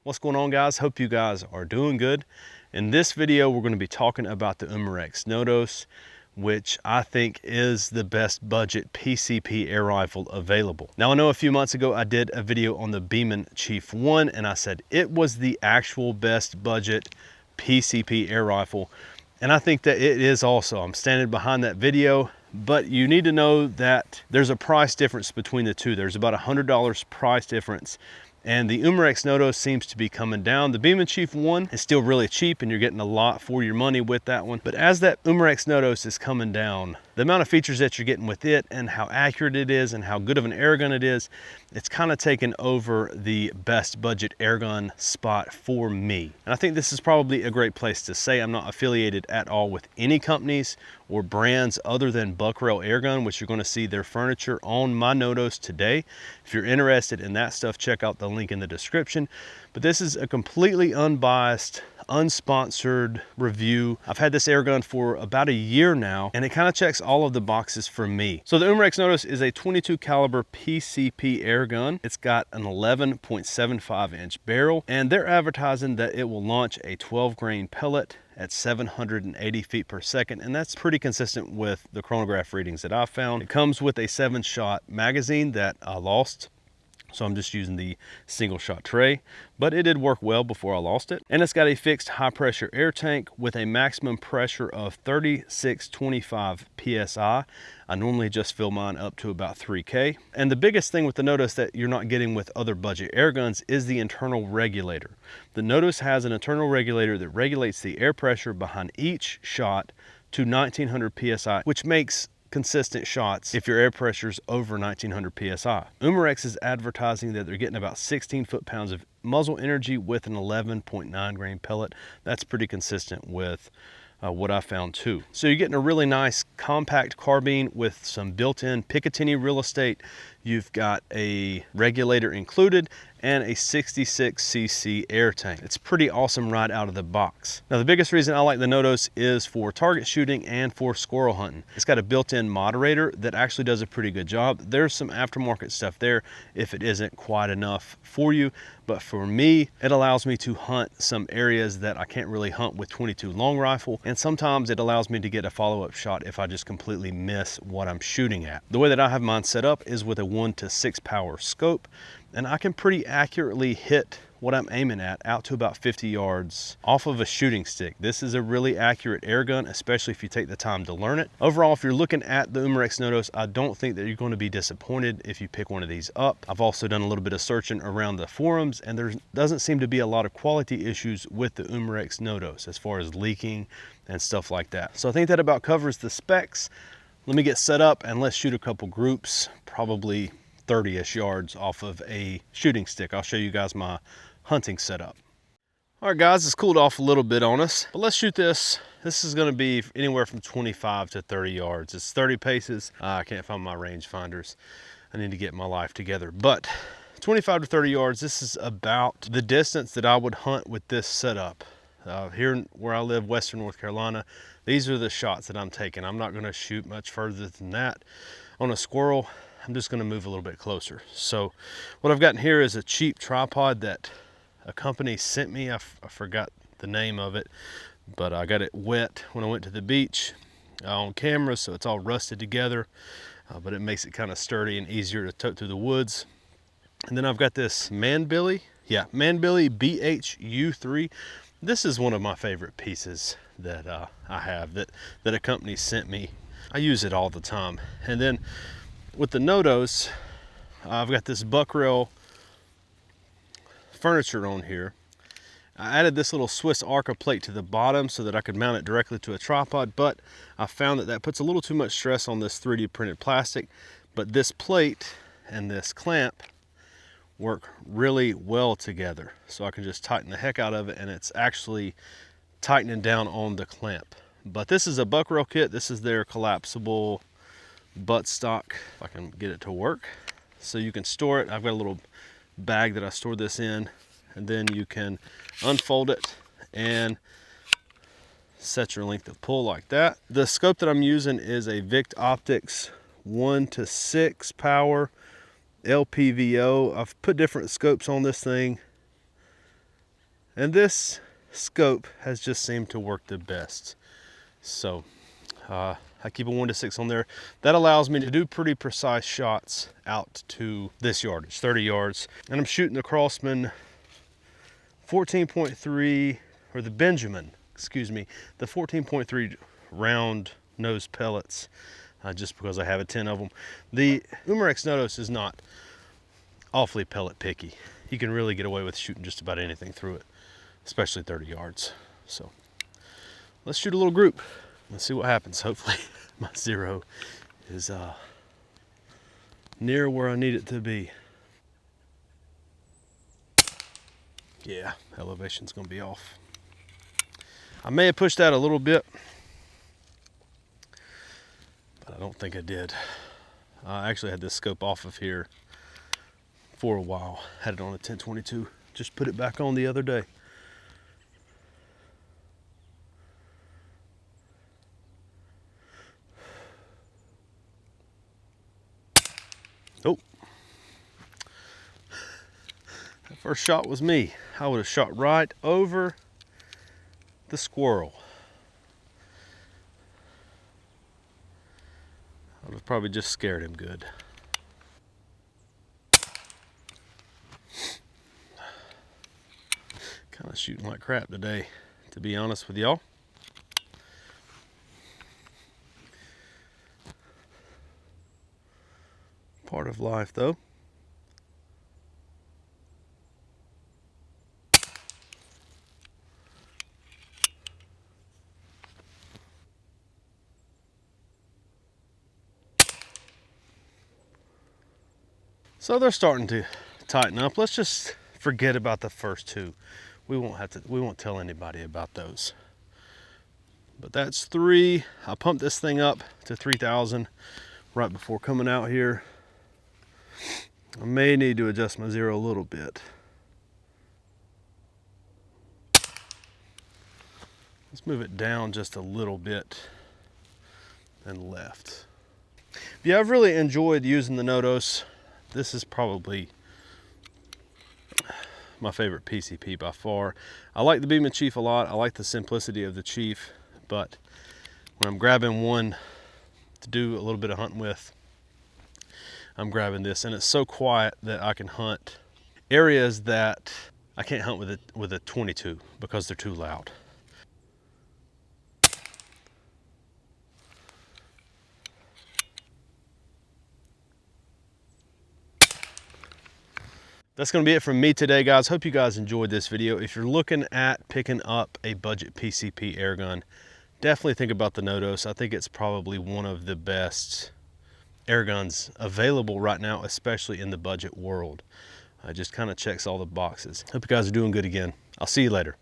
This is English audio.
What's going on, guys? Hope you guys are doing good. In this video, we're going to be talking about the Umarex Notos, which I think is the best budget PCP air rifle available. Now, I know a few months ago I did a video on the Beeman Chief 1 and I said it was the actual best budget PCP air rifle, and I think that it is also. I'm standing behind that video, but you need to know that there's a price difference between the two. There's about $100 price difference. And the Umarex Notos seems to be coming down. The Beeman Chief 1 is still really cheap and you're getting a lot for your money with that one. But as that Umarex Notos is coming down, the amount of features that you're getting with it and how accurate it is and how good of an air gun it is, it's kind of taken over the best budget air gun spot for me. And I think this is probably a great place to say I'm not affiliated at all with any companies or brands other than Buckrail Air Gun, which you're going to see their furniture on my Notos today. If you're interested in that stuff, check out the link in the description. But this is a completely unbiased, unsponsored review. I've had this air gun for about a year now, and it kind of checks all of the boxes for me. So the Umarex Notos is a 22 caliber PCP air gun. It's got an 11.75 inch barrel, and they're advertising that it will launch a 12 grain pellet at 780 feet per second, and that's pretty consistent with the chronograph readings that I've found. It comes with a 7-shot magazine that I lost, so I'm just using the single shot tray, but it did work well before I lost it. And it's got a fixed high pressure air tank with a maximum pressure of 3625 PSI. I normally just fill mine up to about 3K. And the biggest thing with the Notos that you're not getting with other budget air guns is the internal regulator. The Notos has an internal regulator that regulates the air pressure behind each shot to 1900 PSI, which makes consistent shots if your air pressure is over 1900 psi. Umarex is advertising that they're getting about 16 foot-pounds of muzzle energy with an 11.9 grain pellet. That's pretty consistent with what I found too. So you're getting a really nice compact carbine with some built-in Picatinny real estate. You've got a regulator included and a 66cc air tank. It's pretty awesome right out of the box. Now, the biggest reason I like the Notos is for target shooting and for squirrel hunting. It's got a built-in moderator that actually does a pretty good job. There's some aftermarket stuff there if it isn't quite enough for you, but for me, it allows me to hunt some areas that I can't really hunt with 22 long rifle, and sometimes it allows me to get a follow-up shot if I just completely miss what I'm shooting at. The way that I have mine set up is with a 1-to-6 power scope, and I can pretty accurately hit what I'm aiming at out to about 50 yards off of a shooting stick. This is a really accurate air gun, especially if you take the time to learn it. Overall, if you're looking at the Umarex Notos, I don't think that you're going to be disappointed if you pick one of these up. I've also done a little bit of searching around the forums, and there doesn't seem to be a lot of quality issues with the Umarex Notos as far as leaking and stuff like that. So I think that about covers the specs. Let me get set up and let's shoot a couple groups, probably 30-ish yards off of a shooting stick. I'll show you guys my hunting setup. All right, guys, it's cooled off a little bit on us, but let's shoot this. This is going to be anywhere from 25 to 30 yards. It's 30 paces. I can't find my range finders. I need to get my life together, but 25 to 30 yards. This is about the distance that I would hunt with this setup. Here where I live, Western North Carolina, these are the shots that I'm taking. I'm not going to shoot much further than that. On a squirrel, I'm just going to move a little bit closer. So what I've gotten here is a cheap tripod that a company sent me. I forgot the name of it, but I got it wet when I went to the beach on camera, so it's all rusted together, but it makes it kind of sturdy and easier to tote through the woods. And then I've got this Manbilly BHU3. This is one of my favorite pieces that I have that a company sent me. I use it all the time. And then with the Notos, I've got this Buckrail furniture on here. I added this little Swiss Arca plate to the bottom so that I could mount it directly to a tripod, but I found that puts a little too much stress on this 3D printed plastic. But this plate and this clamp work really well together, so I can just tighten the heck out of it, and it's actually tightening down on the clamp. But this is a Buckrail kit. This is their collapsible buttstock, if I can get it to work. So you can store it. I've got a little bag that I store this in, and then you can unfold it and set your length of pull like that. The scope that I'm using is a Vict Optics 1-to-6 power LPVO. I've put different scopes on this thing. And this scope has just seemed to work the best. So I keep a 1:6 on there. That allows me to do pretty precise shots out to this yardage, 30 yards. And I'm shooting the Crossman 14.3, or the Benjamin, excuse me, the 14.3 round nose pellets, just because I have a 10 of them. The Umarex Notos is not awfully pellet picky. You can really get away with shooting just about anything through it, especially 30 yards. So let's shoot a little group. Let's see what happens. Hopefully my zero is near where I need it to be. Yeah, elevation's gonna be off. I may have pushed that a little bit, but I don't think I did. I actually had this scope off of here for a while. Had it on a 10-22. Just put it back on the other day. Oh, that first shot was me. I would have shot right over the squirrel. I would have probably just scared him good. Kind of shooting like crap today, to be honest with y'all. Part of life though. So they're starting to tighten up. Let's just forget about the first two. We won't tell anybody about those. But that's 3. I pumped this thing up to 3,000 right before coming out here. I may need to adjust my zero a little bit. Let's move it down just a little bit and left. Yeah, I've really enjoyed using the Notos. This is probably my favorite PCP by far. I like the Beeman Chief a lot. I like the simplicity of the Chief, but when I'm grabbing one to do a little bit of hunting with, I'm grabbing this, and it's so quiet that I can hunt areas that I can't hunt with a 22 because they're too loud. That's going to be it from me today, guys. Hope you guys enjoyed this video. If you're looking at picking up a budget PCP air gun, definitely think about the Notos. I think it's probably one of the best air guns available right now, especially in the budget world. It just kind of checks all the boxes. Hope you guys are doing good again. I'll see you later.